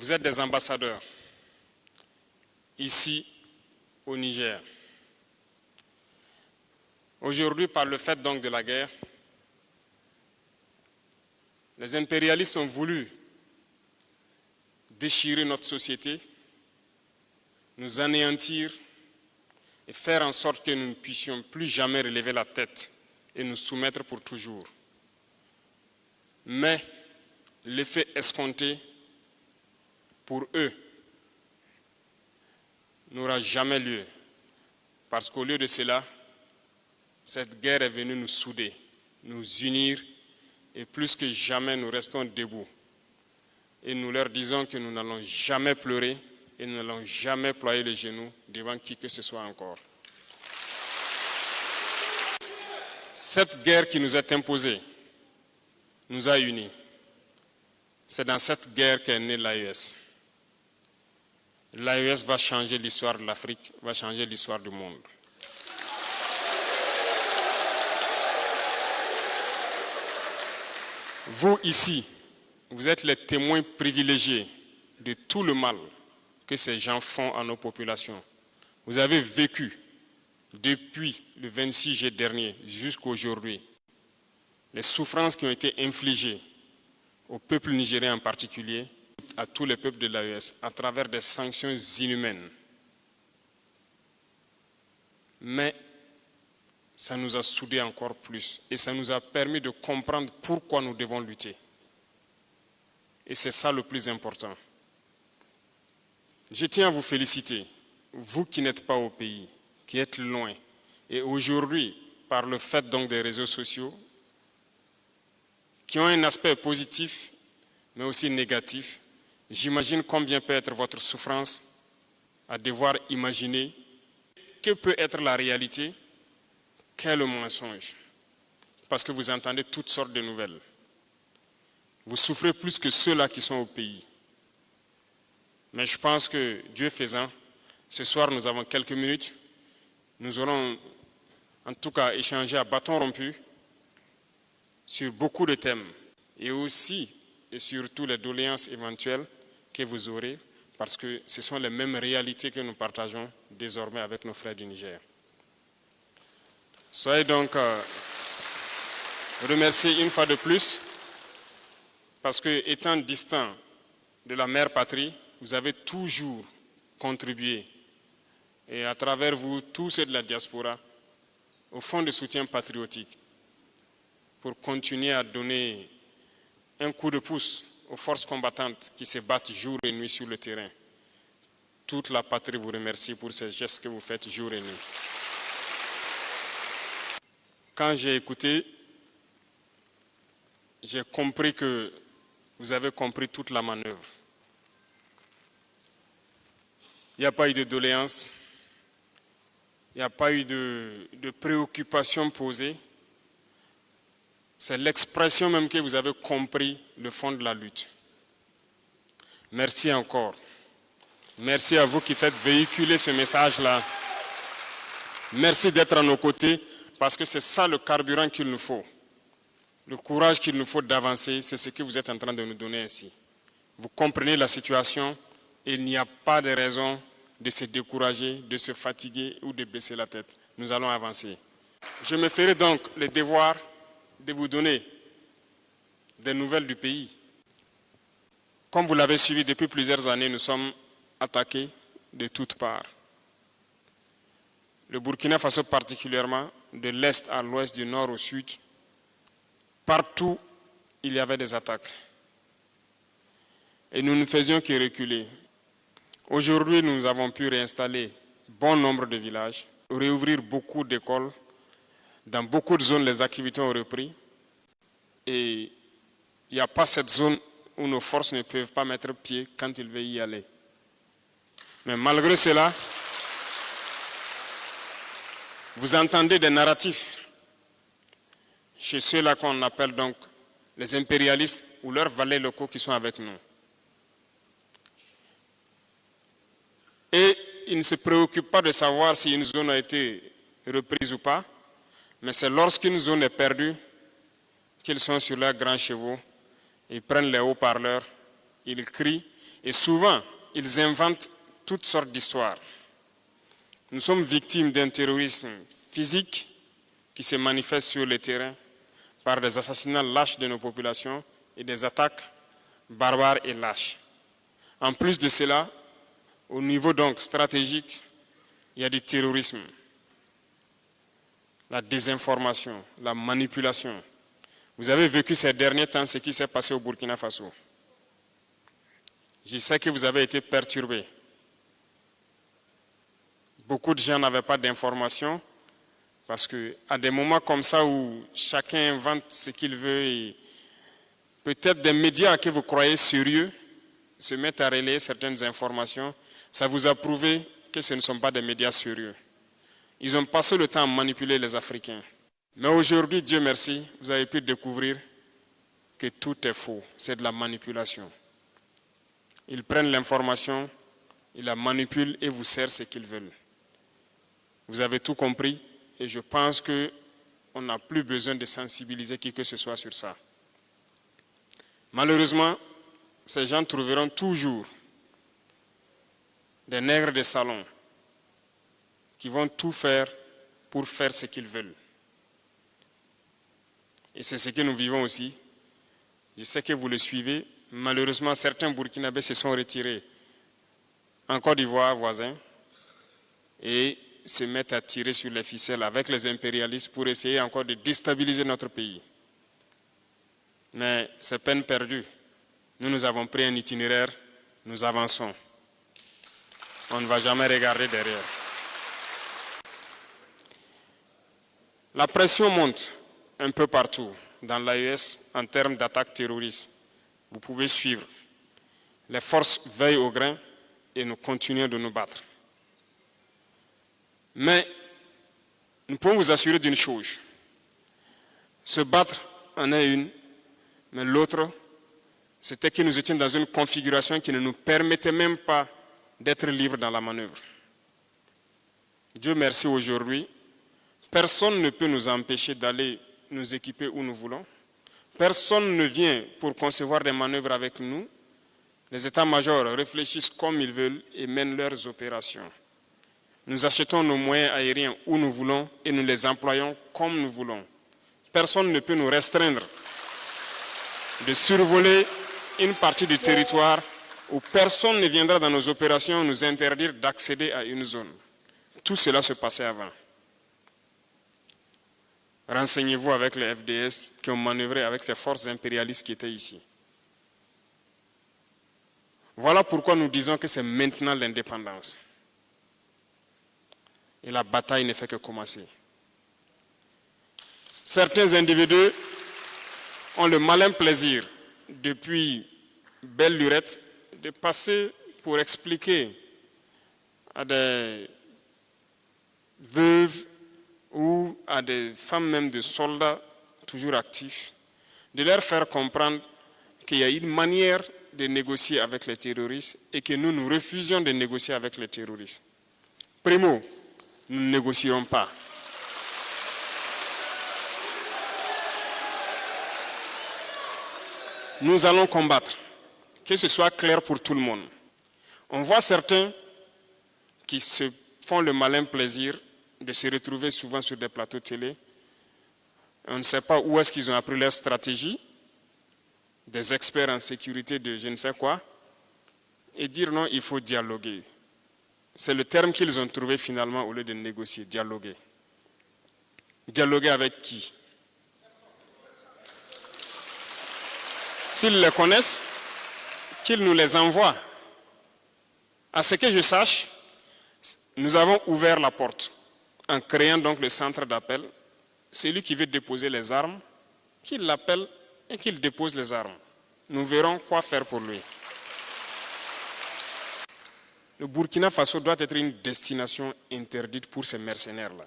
Vous êtes des ambassadeurs ici au Niger. Aujourd'hui, par le fait donc de la guerre, les impérialistes ont voulu déchirer notre société, nous anéantir et faire en sorte que nous ne puissions plus jamais relever la tête et nous soumettre pour toujours. Mais l'effet escompté pour eux n'aura jamais lieu, parce qu'au lieu de cela, cette guerre est venue nous souder, nous unir, et plus que jamais nous restons debout. Et nous leur disons que nous n'allons jamais pleurer et nous n'allons jamais ployer les genoux devant qui que ce soit encore. Cette guerre qui nous est imposée nous a unis. C'est dans cette guerre qu'est née l'AES. L'AES va changer l'histoire de l'Afrique, va changer l'histoire du monde. Vous ici, vous êtes les témoins privilégiés de tout le mal que ces gens font à nos populations. Vous avez vécu depuis le 26 juillet dernier jusqu'à aujourd'hui les souffrances qui ont été infligées au peuple nigérien en particulier, à tous les peuples de l'AES, à travers des sanctions inhumaines. Mais ça nous a soudés encore plus et ça nous a permis de comprendre pourquoi nous devons lutter. Et c'est ça le plus important. Je tiens à vous féliciter, vous qui n'êtes pas au pays, qui êtes loin. Et aujourd'hui, par le fait donc des réseaux sociaux, qui ont un aspect positif, mais aussi négatif, j'imagine combien peut être votre souffrance à devoir imaginer que peut être la réalité, qu'est le mensonge. Parce que vous entendez toutes sortes de nouvelles. Vous souffrez plus que ceux-là qui sont au pays. Mais je pense que, Dieu faisant, ce soir nous avons quelques minutes. Nous aurons en tout cas échangé à bâton rompu sur beaucoup de thèmes et aussi et surtout les doléances éventuelles que vous aurez parce que ce sont les mêmes réalités que nous partageons désormais avec nos frères du Niger. Soyez donc remerciés une fois de plus parce que étant distant de la mère patrie, vous avez toujours contribué et à travers vous, tous ceux de la diaspora, au fonds de soutien patriotique pour continuer à donner un coup de pouce aux forces combattantes qui se battent jour et nuit sur le terrain. Toute la patrie vous remercie pour ces gestes que vous faites jour et nuit. Quand j'ai écouté, j'ai compris que vous avez compris toute la manœuvre. Il n'y a pas eu de doléances, il n'y a pas eu de préoccupations posées. C'est l'expression même que vous avez compris le fond de la lutte. Merci encore. Merci à vous qui faites véhiculer ce message-là. Merci d'être à nos côtés parce que c'est ça le carburant qu'il nous faut. Le courage qu'il nous faut d'avancer, c'est ce que vous êtes en train de nous donner ainsi. Vous comprenez la situation et il n'y a pas de raison de se décourager, de se fatiguer ou de baisser la tête. Nous allons avancer. Je me ferai donc le devoir de vous donner des nouvelles du pays. Comme vous l'avez suivi depuis plusieurs années, nous sommes attaqués de toutes parts. Le Burkina Faso particulièrement, de l'est à l'ouest, du nord au sud, partout il y avait des attaques. Et nous ne faisions que reculer. Aujourd'hui, nous avons pu réinstaller bon nombre de villages, réouvrir beaucoup d'écoles. Dans beaucoup de zones, les activités ont repris. Et il n'y a pas cette zone où nos forces ne peuvent pas mettre pied quand ils veulent y aller. Mais malgré cela, vous entendez des narratifs chez ceux-là qu'on appelle donc les impérialistes ou leurs valets locaux qui sont avec nous. Et ils ne se préoccupent pas de savoir si une zone a été reprise ou pas, mais c'est lorsqu'une zone est perdue qu'ils sont sur leurs grands chevaux, ils prennent les haut-parleurs, ils crient Et souvent, ils inventent toutes sortes d'histoires. Nous sommes victimes d'un terrorisme physique qui se manifeste sur le terrain par des assassinats lâches de nos populations et des attaques barbares et lâches. En plus de cela, au niveau donc stratégique, il y a du terrorisme, la désinformation, la manipulation. Vous avez vécu ces derniers temps ce qui s'est passé au Burkina Faso. Je sais que vous avez été perturbés. Beaucoup de gens n'avaient pas d'informations parce qu'à des moments comme ça où chacun invente ce qu'il veut et peut-être des médias que vous croyez sérieux se mettent à relayer certaines informations, ça vous a prouvé que ce ne sont pas des médias sérieux. Ils ont passé le temps à manipuler les Africains. Mais aujourd'hui, Dieu merci, vous avez pu découvrir que tout est faux, c'est de la manipulation. Ils prennent l'information, ils la manipulent et vous servent ce qu'ils veulent. Vous avez tout compris et je pense qu'on n'a plus besoin de sensibiliser qui que ce soit sur ça. Malheureusement, ces gens trouveront toujours des nègres de salon qui vont tout faire pour faire ce qu'ils veulent. Et c'est ce que nous vivons aussi. Je sais que vous le suivez. Malheureusement, certains Burkinabés se sont retirés en Côte d'Ivoire voisin et se mettent à tirer sur les ficelles avec les impérialistes pour essayer encore de déstabiliser notre pays. Mais c'est peine perdue. Nous avons pris un itinéraire, nous avançons. On ne va jamais regarder derrière. La pression monte un peu partout dans l'AES en termes d'attaques terroristes. Vous pouvez suivre. Les forces veillent au grain et nous continuons de nous battre. Mais nous pouvons vous assurer d'une chose. Se battre en est une, mais l'autre, c'était que nous étions dans une configuration qui ne nous permettait même pas d'être libres dans la manœuvre. Dieu merci aujourd'hui, personne ne peut nous empêcher d'aller nous équiper où nous voulons. Personne ne vient pour concevoir des manœuvres avec nous. Les états-majors réfléchissent comme ils veulent et mènent leurs opérations. Nous achetons nos moyens aériens où nous voulons et nous les employons comme nous voulons. Personne ne peut nous restreindre de survoler une partie du territoire où personne ne viendra dans nos opérations nous interdire d'accéder à une zone. Tout cela se passait avant. Renseignez-vous avec les FDS qui ont manœuvré avec ces forces impérialistes qui étaient ici. Voilà pourquoi nous disons que c'est maintenant l'indépendance. Et la bataille ne fait que commencer. Certains individus ont le malin plaisir, depuis belle lurette, de passer pour expliquer à des veuves ou à des femmes même de soldats toujours actifs, de leur faire comprendre qu'il y a une manière de négocier avec les terroristes et que nous refusions de négocier avec les terroristes. Primo, nous ne négocierons pas. Nous allons combattre, que ce soit clair pour tout le monde. On voit certains qui se font le malin plaisir de se retrouver souvent sur des plateaux télé. On ne sait pas où est-ce qu'ils ont appris leur stratégie, des experts en sécurité de je ne sais quoi, et dire non, il faut dialoguer. C'est le terme qu'ils ont trouvé finalement au lieu de négocier, dialoguer. Dialoguer avec qui? S'ils les connaissent, qu'ils nous les envoient. À ce que je sache, nous avons ouvert la porte en créant donc le centre d'appel. Celui qui veut déposer les armes, qu'il l'appelle et qu'il dépose les armes. Nous verrons quoi faire pour lui. Le Burkina Faso doit être une destination interdite pour ces mercenaires-là.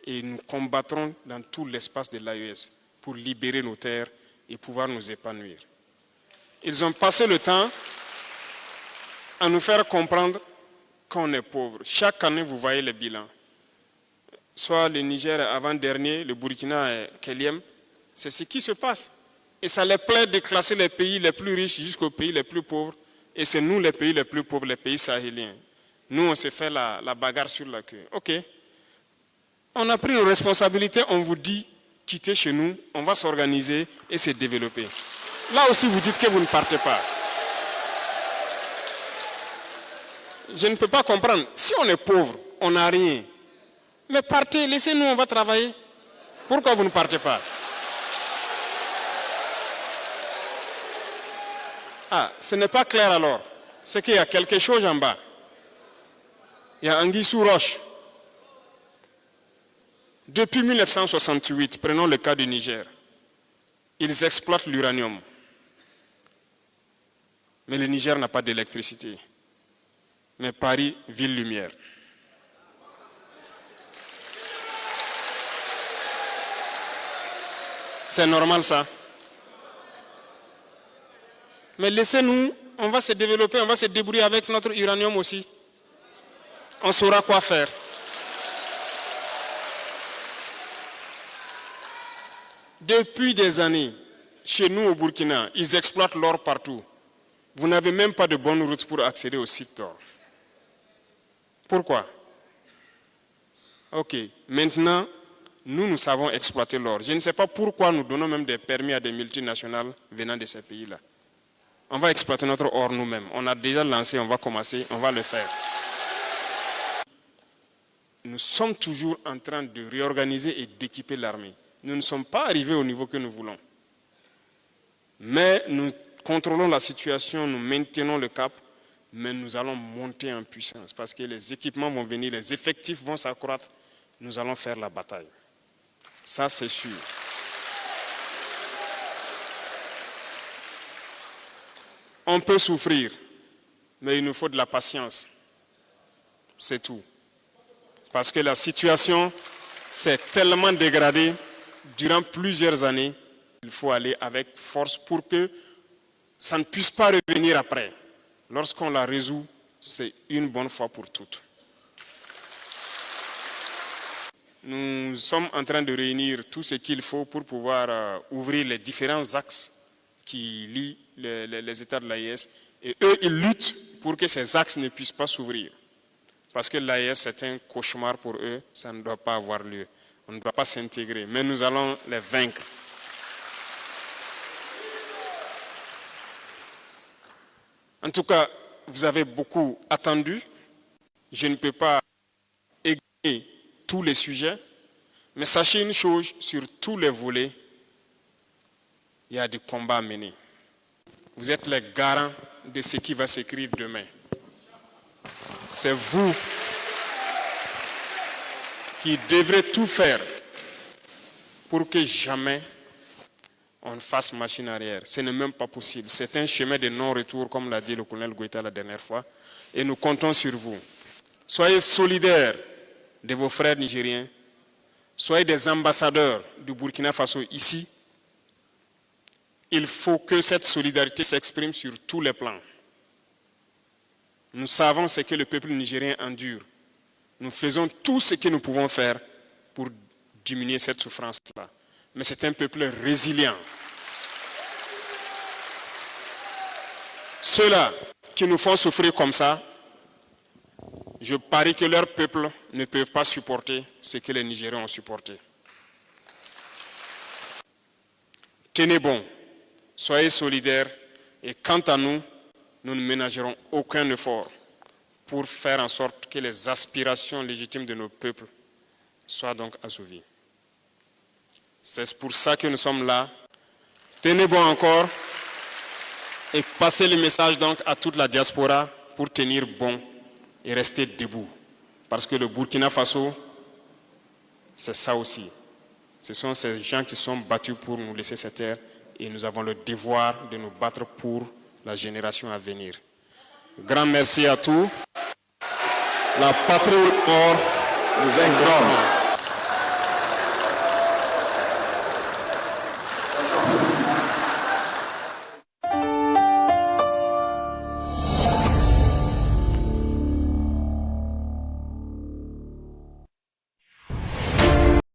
Et nous combattrons dans tout l'espace de l'AES pour libérer nos terres et pouvoir nous épanouir. Ils ont passé le temps à nous faire comprendre qu'on est pauvre. Chaque année, vous voyez les bilans. Soit le Niger est avant-dernier, le Burkina est quatrième. C'est ce qui se passe. Et ça les plaît de classer les pays les plus riches jusqu'aux pays les plus pauvres. Et c'est nous les pays les plus pauvres, les pays sahéliens. Nous, on se fait la bagarre sur la queue. Ok. On a pris nos responsabilités, on vous dit, quittez chez nous, on va s'organiser et se développer. Là aussi, vous dites que vous ne partez pas. Je ne peux pas comprendre. Si on est pauvre, on n'a rien. Mais partez, laissez-nous, on va travailler. Pourquoi vous ne partez pas? Ah, ce n'est pas clair alors. C'est qu'il y a quelque chose en bas. Il y a anguille sous roche. Depuis 1968, prenons le cas du Niger, ils exploitent l'uranium. Mais le Niger n'a pas d'électricité. Mais Paris, ville lumière. C'est normal ça. Mais laissez-nous, on va se développer, on va se débrouiller avec notre uranium aussi. On saura quoi faire. Depuis des années, chez nous au Burkina, ils exploitent l'or partout. Vous n'avez même pas de bonne route pour accéder au site d'or. Pourquoi? Ok, maintenant, nous savons exploiter l'or. Je ne sais pas pourquoi nous donnons même des permis à des multinationales venant de ces pays-là. On va exploiter notre or nous-mêmes. On a déjà lancé, on va commencer, on va le faire. Nous sommes toujours en train de réorganiser et d'équiper l'armée. Nous ne sommes pas arrivés au niveau que nous voulons. Mais nous contrôlons la situation, nous maintenons le cap, mais nous allons monter en puissance parce que les équipements vont venir, les effectifs vont s'accroître. Nous allons faire la bataille. Ça, c'est sûr. On peut souffrir, mais il nous faut de la patience. C'est tout. Parce que la situation s'est tellement dégradée durant plusieurs années, il faut aller avec force pour que ça ne puisse pas revenir après. Lorsqu'on la résout, c'est une bonne fois pour toutes. Nous sommes en train de réunir tout ce qu'il faut pour pouvoir ouvrir les différents axes qui lient les États de l'AES. Et eux, ils luttent pour que ces axes ne puissent pas s'ouvrir. Parce que l'AES, c'est un cauchemar pour eux, ça ne doit pas avoir lieu. On ne doit pas s'intégrer, mais nous allons les vaincre. En tout cas, vous avez beaucoup attendu. Je ne peux pas égayer tous les sujets, mais sachez une chose, sur tous les volets, il y a des combats à mener. Vous êtes les garants de ce qui va s'écrire demain. C'est vous qui devrez tout faire pour que jamais on fasse machine arrière. Ce n'est même pas possible. C'est un chemin de non-retour, comme l'a dit le colonel Goïta la dernière fois, et nous comptons sur vous. Soyez solidaires de vos frères nigériens, soyez des ambassadeurs du Burkina Faso ici. Il faut que cette solidarité s'exprime sur tous les plans. Nous savons ce que le peuple nigérien endure. Nous faisons tout ce que nous pouvons faire pour diminuer cette souffrance-là. Mais c'est un peuple résilient. Ceux-là qui nous font souffrir comme ça, je parie que leur peuple ne peut pas supporter ce que les Nigériens ont supporté. Tenez bon, soyez solidaires et quant à nous, nous ne ménagerons aucun effort pour faire en sorte que les aspirations légitimes de nos peuples soient donc assouvies. C'est pour ça que nous sommes là. Tenez bon encore et passez le message donc à toute la diaspora pour tenir bon et rester debout. Parce que le Burkina Faso, c'est ça aussi. Ce sont ces gens qui sont battus pour nous laisser cette terre et nous avons le devoir de nous battre pour la génération à venir. Grand merci à tous. La patrie ou mort, nous vaincrons.